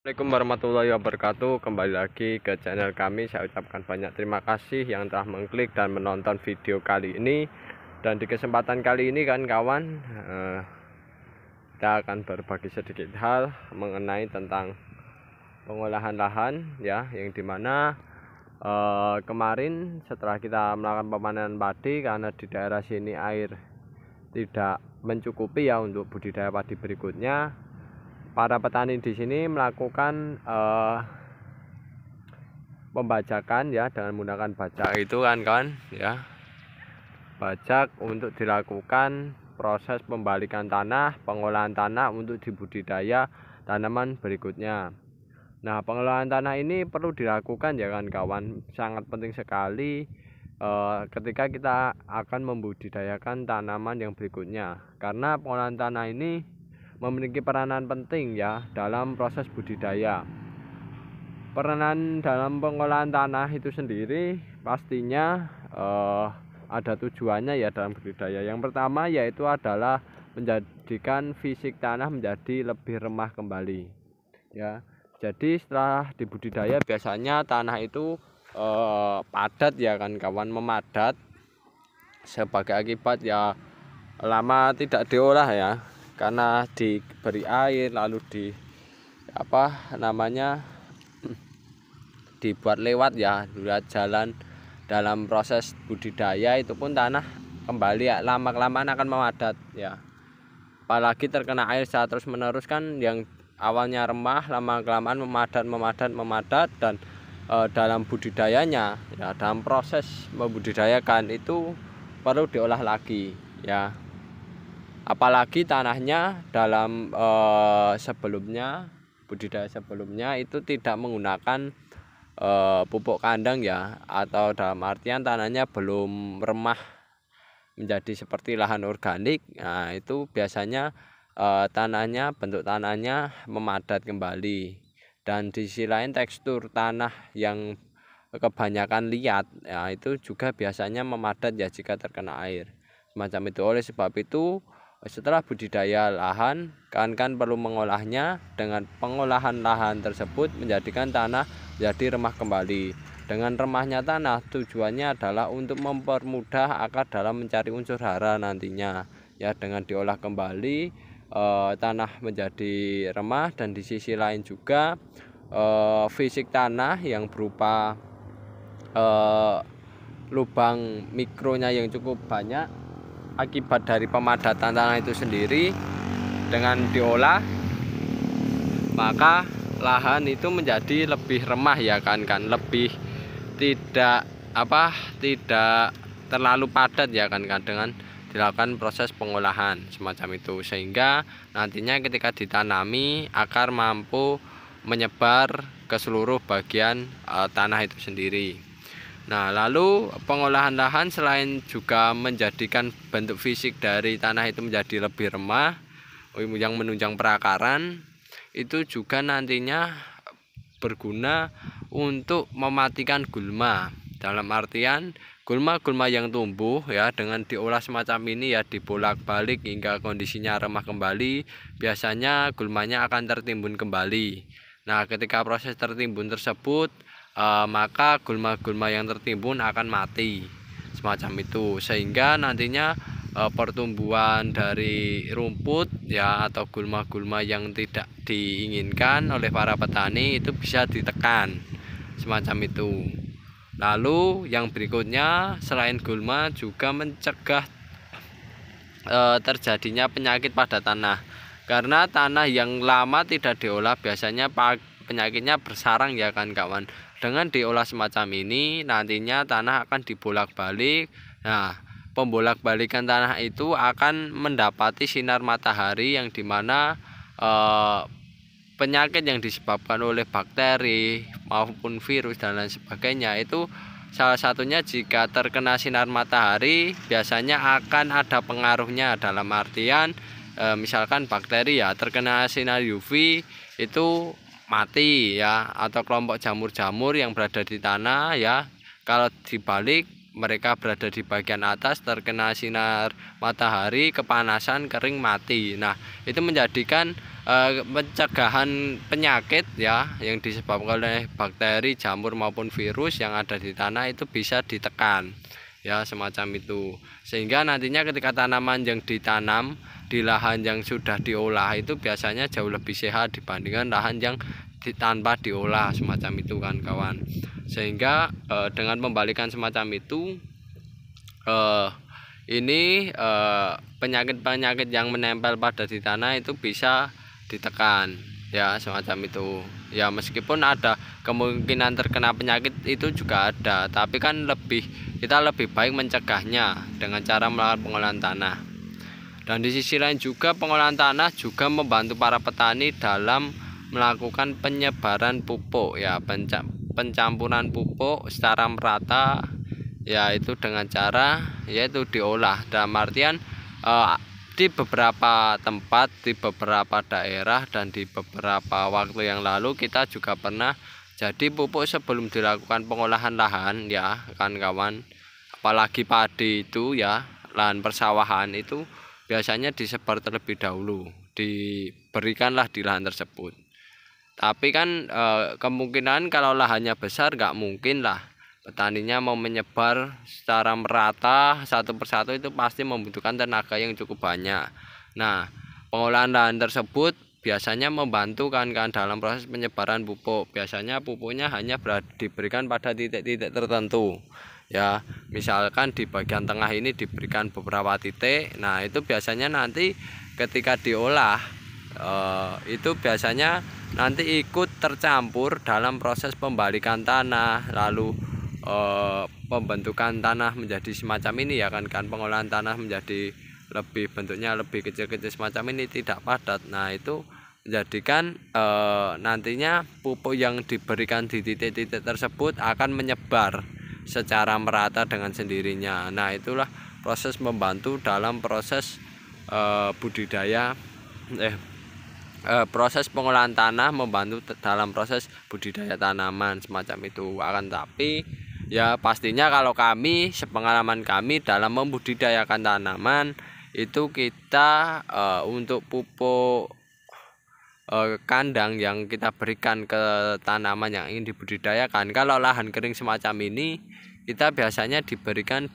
Assalamualaikum warahmatullahi wabarakatuh. Kembali lagi ke channel kami. Saya ucapkan banyak terima kasih yang telah mengklik dan menonton video kali ini. Dan di kesempatan kali ini kan kawan, kita akan berbagi sedikit hal mengenai tentang pengolahan lahan ya, yang dimana kemarin setelah kita melakukan pemanenan padi, karena di daerah sini air tidak mencukupi ya untuk budidaya padi berikutnya, para petani di sini melakukan pembajakan ya, dengan menggunakan bajak itu kan ya, bajak untuk dilakukan proses pembalikan tanah, pengolahan tanah untuk dibudidaya tanaman berikutnya. Nah, pengolahan tanah ini perlu dilakukan ya kan kawan, sangat penting sekali ketika kita akan membudidayakan tanaman yang berikutnya, karena pengolahan tanah ini memiliki peranan penting ya dalam proses budidaya. Peranan dalam pengolahan tanah itu sendiri pastinya ada tujuannya ya dalam budidaya. Yang pertama yaitu adalah menjadikan fisik tanah menjadi lebih remah kembali ya. Jadi setelah dibudidaya biasanya tanah itu padat ya kan kawan, memadat sebagai akibat ya lama tidak diolah ya, karena diberi air lalu dibuat lewat ya, buat jalan dalam proses budidaya, itu pun tanah kembali ya lama-kelamaan akan memadat ya. Apalagi terkena air secara terus menerus kan, yang awalnya remah lama-kelamaan memadat dan dalam budidayanya ya, dalam proses membudidayakan itu perlu diolah lagi ya. Apalagi tanahnya dalam budidaya sebelumnya itu tidak menggunakan pupuk kandang ya, atau dalam artian tanahnya belum remah menjadi seperti lahan organik. Nah, itu biasanya bentuk tanahnya memadat kembali, dan di sisi lain tekstur tanah yang kebanyakan liat ya, itu juga biasanya memadat ya jika terkena air semacam itu. Oleh sebab itu, setelah budidaya lahan kan perlu mengolahnya. Dengan pengolahan lahan tersebut menjadikan tanah jadi remah kembali. Dengan remahnya tanah tujuannya adalah untuk mempermudah akar dalam mencari unsur hara nantinya ya. Dengan diolah kembali tanah menjadi remah, dan di sisi lain juga fisik tanah yang berupa lubang mikronya yang cukup banyak akibat dari pemadatan tanah itu sendiri, dengan diolah maka lahan itu menjadi lebih remah ya kan, lebih tidak terlalu padat ya kan, dengan dilakukan proses pengolahan semacam itu, sehingga nantinya ketika ditanami akar mampu menyebar ke seluruh bagian tanah itu sendiri. Nah, lalu pengolahan lahan selain juga menjadikan bentuk fisik dari tanah itu menjadi lebih remah yang menunjang perakaran, itu juga nantinya berguna untuk mematikan gulma. Dalam artian gulma-gulma yang tumbuh ya, dengan diolah semacam ini ya, dibolak-balik hingga kondisinya remah kembali, biasanya gulmanya akan tertimbun kembali. Nah, ketika proses tertimbun tersebut, maka gulma-gulma yang tertimbun akan mati semacam itu, sehingga nantinya pertumbuhan dari rumput ya, atau gulma-gulma yang tidak diinginkan oleh para petani itu bisa ditekan semacam itu. Lalu yang berikutnya, selain gulma juga mencegah terjadinya penyakit pada tanah, karena tanah yang lama tidak diolah biasanya penyakitnya bersarang ya kan kawan. Dengan diolah semacam ini nantinya tanah akan dibolak-balik. Nah, pembolak-balikan tanah itu akan mendapati sinar matahari, yang dimana penyakit yang disebabkan oleh bakteri maupun virus dan lain sebagainya itu salah satunya jika terkena sinar matahari biasanya akan ada pengaruhnya. Dalam artian misalkan bakteri ya terkena sinar UV itu mati ya, atau kelompok jamur-jamur yang berada di tanah ya, kalau dibalik mereka berada di bagian atas terkena sinar matahari, kepanasan, kering, mati. Nah, itu menjadikan pencegahan penyakit ya yang disebabkan oleh bakteri, jamur maupun virus yang ada di tanah itu bisa ditekan ya, semacam itu. Sehingga nantinya ketika tanaman yang ditanam di lahan yang sudah diolah itu biasanya jauh lebih sehat dibandingkan lahan yang tanpa diolah, semacam itu kan kawan. Sehingga dengan pembalikan semacam itu ini penyakit-penyakit yang menempel pada di tanah itu bisa ditekan ya, semacam itu ya. Meskipun ada kemungkinan terkena penyakit itu juga ada, tapi kan kita lebih baik mencegahnya dengan cara melakukan pengolahan tanah. Dan di sisi lain juga pengolahan tanah juga membantu para petani dalam melakukan penyebaran pupuk ya, pencampuran pupuk secara merata, yaitu dengan cara yaitu diolah. Dalam artian di beberapa tempat, di beberapa daerah, dan di beberapa waktu yang lalu kita juga pernah jadi pupuk sebelum dilakukan pengolahan lahan ya kan kawan. Apalagi padi itu ya, lahan persawahan itu biasanya disebar terlebih dahulu, diberikanlah di lahan tersebut. Tapi kan kemungkinan kalau lahannya besar nggak mungkin lah petaninya mau menyebar secara merata satu persatu, itu pasti membutuhkan tenaga yang cukup banyak. Nah, pengolahan lahan tersebut biasanya membantu kan dalam proses penyebaran pupuk. Biasanya pupuknya hanya diberikan pada titik-titik tertentu ya, misalkan di bagian tengah ini diberikan beberapa titik. Nah, itu biasanya nanti ketika diolah itu biasanya nanti ikut tercampur dalam proses pembalikan tanah, lalu pembentukan tanah menjadi semacam ini ya kan pengolahan tanah menjadi bentuknya lebih kecil-kecil semacam ini, tidak padat. Nah, itu menjadikan nantinya pupuk yang diberikan di titik-titik tersebut akan menyebar secara merata dengan sendirinya. Nah, itulah proses membantu dalam proses proses pengolahan tanah, membantu dalam proses budidaya tanaman semacam itu. Akan tapi ya pastinya kalau kami, sepengalaman kami dalam membudidayakan tanaman itu kita untuk pupuk kandang yang kita berikan ke tanaman yang ingin dibudidayakan, kalau lahan kering semacam ini kita biasanya diberikan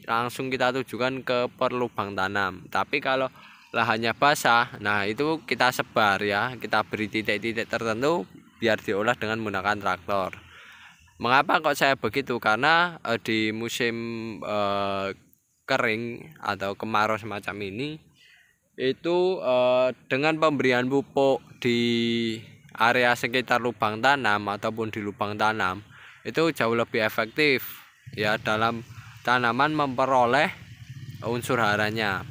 langsung kita tujukan ke per lubang tanam. Tapi kalau lahannya basah, nah itu kita sebar ya, kita beri titik-titik tertentu biar diolah dengan menggunakan traktor. Mengapa kok saya begitu? Karena di musim kering atau kemarau semacam ini itu dengan pemberian pupuk di area sekitar lubang tanam ataupun di lubang tanam itu jauh lebih efektif ya dalam tanaman memperoleh unsur haranya.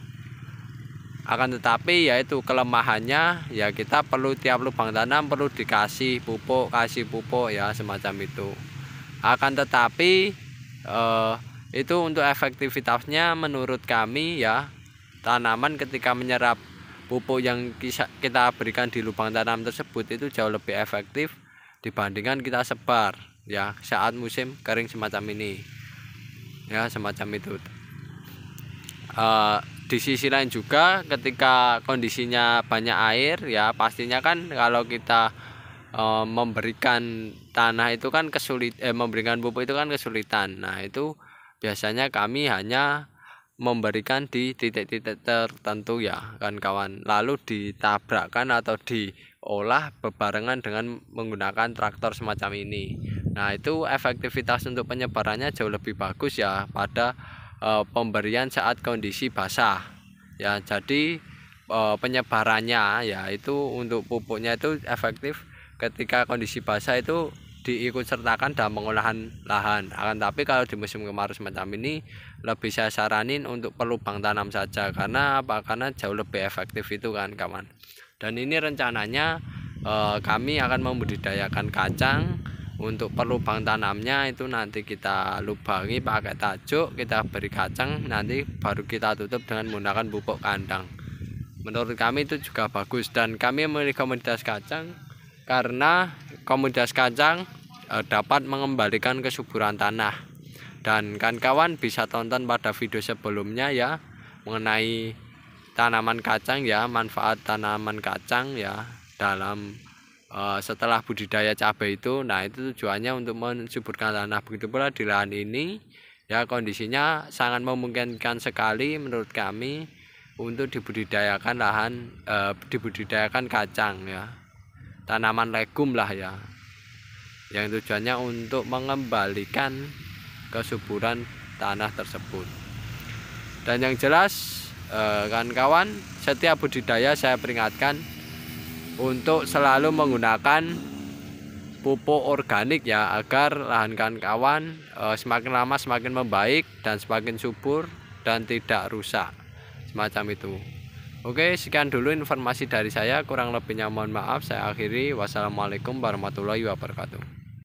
Akan tetapi yaitu kelemahannya ya, kita perlu tiap lubang tanam perlu kasih pupuk ya, semacam itu. Akan tetapi itu untuk efektivitasnya menurut kami ya, tanaman ketika menyerap pupuk yang kita berikan di lubang tanam tersebut itu jauh lebih efektif dibandingkan kita sebar ya saat musim kering semacam ini ya, semacam itu. Di sisi lain juga ketika kondisinya banyak air ya, pastinya kan kalau kita memberikan tanah itu kan memberikan pupuk itu kan kesulitan. Nah, itu biasanya kami hanya memberikan di titik-titik tertentu ya kan kawan, lalu ditabrakkan atau diolah bebarengan dengan menggunakan traktor semacam ini. Nah, itu efektivitas untuk penyebarannya jauh lebih bagus ya pada pemberian saat kondisi basah ya. Jadi penyebarannya ya itu untuk pupuknya itu efektif ketika kondisi basah, itu diikut sertakan dalam pengolahan lahan. Akan tapi kalau di musim kemarau semacam ini lebih saya saranin untuk per lubang tanam saja. Karena apa? Karena jauh lebih efektif itu kan kawan. Dan ini rencananya kami akan membudidayakan kacang. Untuk per lubang tanamnya itu nanti kita lubangi pakai tajuk, kita beri kacang, nanti baru kita tutup dengan menggunakan pupuk kandang. Menurut kami itu juga bagus, dan kami memilih komoditas kacang karena komoditas kacang dapat mengembalikan kesuburan tanah Dan kawan-kawan bisa tonton pada video sebelumnya ya mengenai tanaman kacang ya, manfaat tanaman kacang ya dalam setelah budidaya cabai itu. Nah, itu tujuannya untuk mensuburkan tanah. Begitu pula di lahan ini ya, kondisinya sangat memungkinkan sekali menurut kami untuk dibudidayakan kacang ya, tanaman legum lah ya, yang tujuannya untuk mengembalikan kesuburan tanah tersebut. Dan yang jelas kawan-kawan, setiap budidaya saya peringatkan untuk selalu menggunakan pupuk organik ya, agar lahan kawan-kawan semakin lama semakin membaik dan semakin subur dan tidak rusak semacam itu. Oke, sekian dulu informasi dari saya, kurang lebihnya mohon maaf. Saya akhiri. Wassalamualaikum warahmatullahi wabarakatuh.